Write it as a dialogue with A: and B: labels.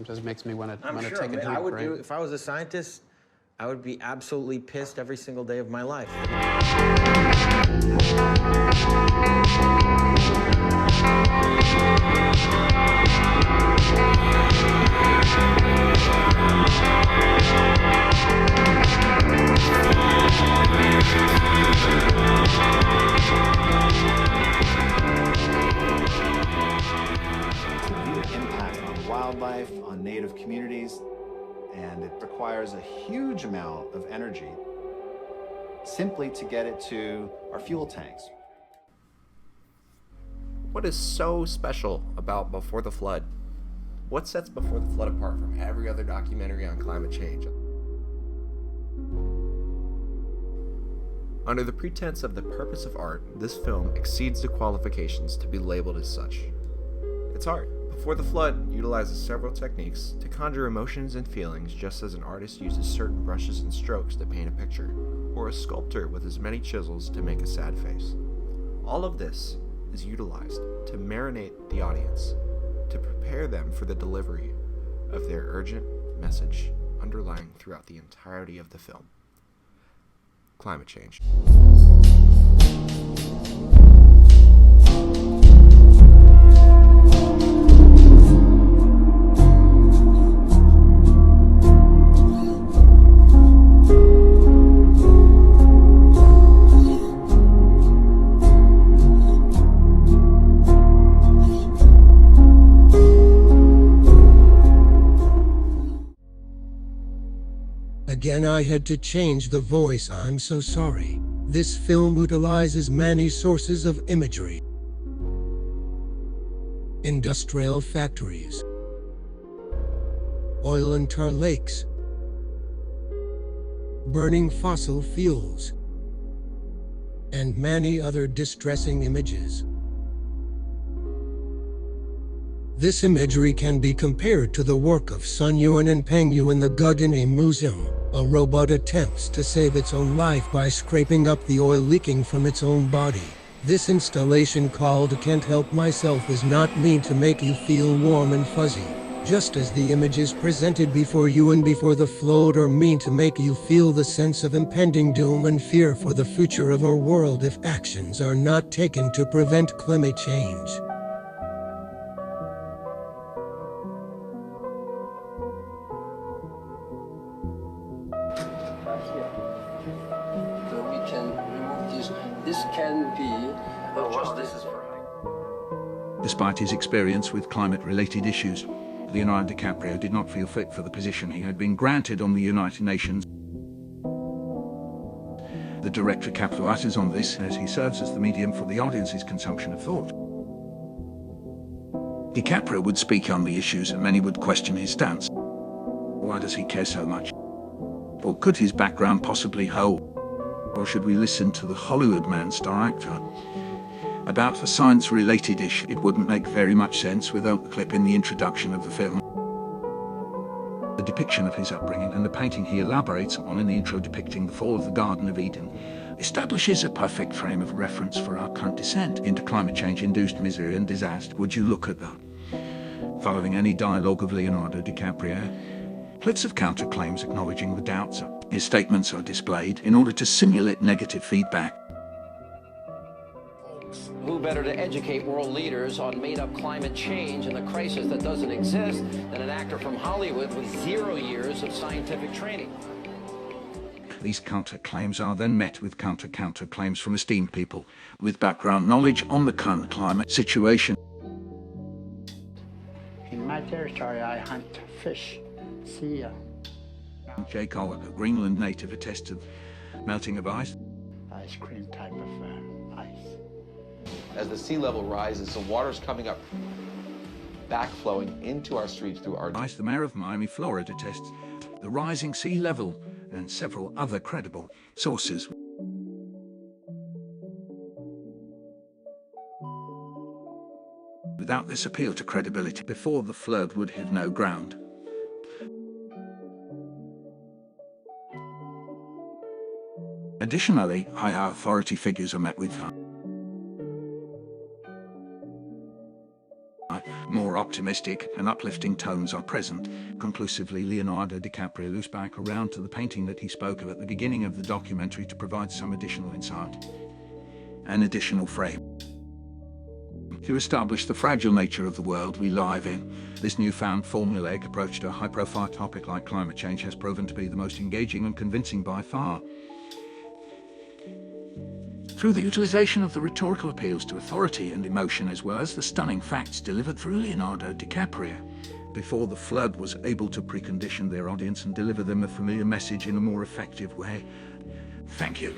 A: sometimes makes me want to
B: I'm sure,
A: take a
B: man,
A: drink.
B: I would
A: right?
B: do, if I was a scientist, I would be absolutely pissed every single day of my life.
C: Impact on wildlife, on native communities, and it requires a huge amount of energy simply to get it to our fuel tanks.
D: What is so special about Before the Flood? What sets Before the Flood apart from every other documentary on climate change? Under the pretense of the purpose of art, this film exceeds the qualifications to be labeled as such. It's art. Before the Flood utilizes several techniques to conjure emotions and feelings, just as an artist uses certain brushes and strokes to paint a picture, or a sculptor with as many chisels to make a sad face. All of this is utilized to marinate the audience, to prepare them for the delivery of their urgent message underlying throughout the entirety of the film. Climate change.
E: Again I had to change the voice. I'm so sorry. This film utilizes many sources of imagery. Industrial factories, oil and tar lakes, burning fossil fuels, and many other distressing images. This imagery can be compared to the work of Sun Yuan and Peng Yu in the Guggenheim Museum. A robot attempts to save its own life by scraping up the oil leaking from its own body. This installation called Can't Help Myself is not meant to make you feel warm and fuzzy. Just as the images presented before you and Before the Flood are meant to make you feel the sense of impending doom and fear for the future of our world if actions are not taken to prevent climate change.
F: This can be justice.
G: Despite his experience with climate-related issues, Leonardo DiCaprio did not feel fit for the position he had been granted on the United Nations. The director capitalizes on this as he serves as the medium for the audience's consumption of thought. DiCaprio would speak on the issues and many would question his stance. Why does he care so much? Or could his background possibly hold? Or should we listen to the Hollywood man star actor? About a science-related issue, it wouldn't make very much sense without the clip in the introduction of the film. The depiction of his upbringing and the painting he elaborates on in the intro depicting the fall of the Garden of Eden establishes a perfect frame of reference for our current descent into climate change-induced misery and disaster. Would you look at that? Following any dialogue of Leonardo DiCaprio, clips of counterclaims acknowledging the doubts. His statements are displayed in order to simulate negative feedback.
F: Who better to educate world leaders on made-up climate change and the crisis that doesn't exist than an actor from Hollywood with 0 years of scientific training?
G: These counterclaims are then met with counterclaims from esteemed people with background knowledge on the current climate situation.
H: In my territory, I hunt fish, seal.
G: Jay Collier, a Greenland native, attests to melting of ice.
H: Ice cream type of ice.
I: As the sea level rises, the water's coming up, backflowing into our streets through our
G: ice. The mayor of Miami, Florida, attests the rising sea level and several other credible sources. Without this appeal to credibility, Before the Flood would have no ground. Additionally, higher authority figures are met with more optimistic and uplifting tones are present. Conclusively, Leonardo DiCaprio loops back around to the painting that he spoke of at the beginning of the documentary to provide some additional insight. An additional frame to establish the fragile nature of the world we live in. This newfound formulaic approach to a high-profile topic like climate change has proven to be the most engaging and convincing by far. Through the utilization of the rhetorical appeals to authority and emotion, as well as the stunning facts delivered through Leonardo DiCaprio, Before the Flood was able to precondition their audience and deliver them a familiar message in a more effective way. Thank you.